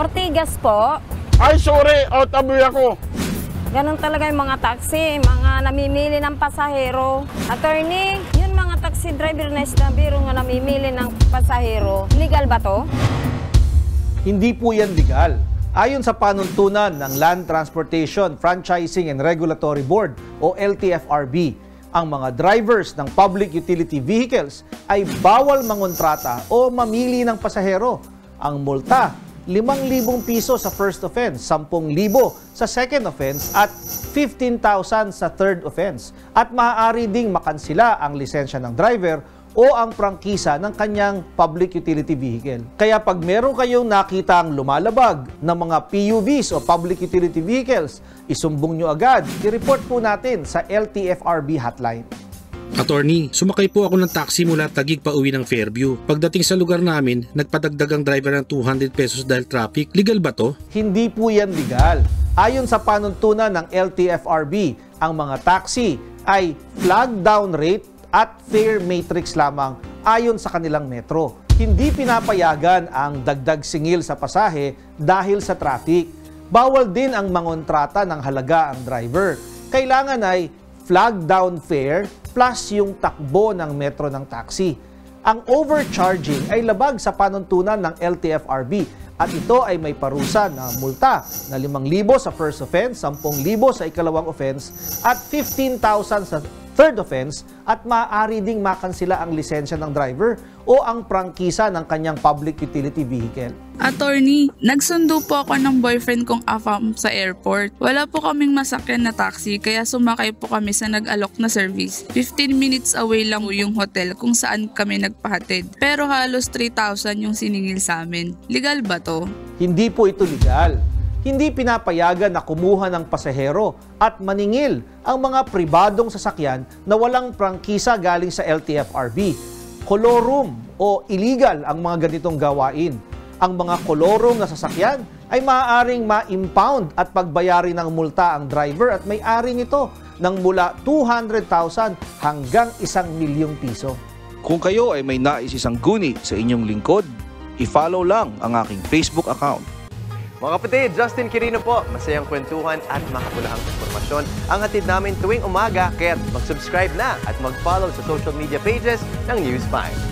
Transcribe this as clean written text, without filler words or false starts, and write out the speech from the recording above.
Ortigas po. Ay, sorry, out of way ako. Ganon talaga yung mga taxi, mga namimili ng pasahero. Attorney, yun mga taxi driver na isnabiro nga namimili ng pasahero. Legal ba to? Hindi po yan legal. Ayon sa panuntunan ng Land Transportation, Franchising and Regulatory Board o LTFRB, ang mga drivers ng public utility vehicles ay bawal mangontrata o mamili ng pasahero. Ang multa, 5,000 piso sa first offense, 10,000 sa second offense at 15,000 sa third offense. At maaari ding makansila ang lisensya ng driver o ang prangkisa ng kanyang public utility vehicle. Kaya pag meron kayong nakitang lumalabag ng mga PUVs o public utility vehicles, isumbong nyo agad. I-report po natin sa LTFRB hotline. Attorney, sumakay po ako ng taxi mula Taguig pa uwi ng Fairview. Pagdating sa lugar namin, nagpadagdag ang driver ng 200 pesos dahil traffic. Legal ba to? Hindi po yan legal. Ayon sa panuntunan ng LTFRB, ang mga taxi ay flag down rate at fare matrix lamang ayon sa kanilang metro. Hindi pinapayagan ang dagdag singil sa pasahe dahil sa traffic. Bawal din ang mangontrata ng halaga ang driver. Kailangan ay flag down fare plus yung takbo ng metro ng taxi. Ang overcharging ay labag sa panuntunan ng LTFRB at ito ay may parusa na multa na 5,000 sa first offense, 10,000 sa ikalawang offense at 15,000 sa third offense at maaari ding makansila ang lisensya ng driver o ang prangkisa ng kanyang public utility vehicle. Attorney, nagsundo po ako ng boyfriend kong AFAM sa airport. Wala po kaming masakyan na taxi kaya sumakay po kami sa nag-alok na service. 15 minutes away lang po yung hotel kung saan kami nagpahatid. Pero halos 3,000 yung siningil sa amin. Legal ba to? Hindi po ito legal. Hindi pinapayagan na kumuha ng pasahero at maningil ang mga pribadong sasakyan na walang prangkisa galing sa LTFRB. Kolorum o illegal ang mga ganitong gawain. Ang mga kolorum na sasakyan ay maaaring ma-impound at pagbayarin ng multa ang driver at may-ari nito ng mula 200,000 hanggang 1,000,000 piso. Kung kayo ay may nais isang guni sa inyong lingkod, i-follow lang ang aking Facebook account. Mga kapatid, Justin Quirino po. Masayang kwentuhan at makapulahang informasyon ang hatid namin tuwing umaga. Kaya mag-subscribe na at mag-follow sa social media pages ng News 5.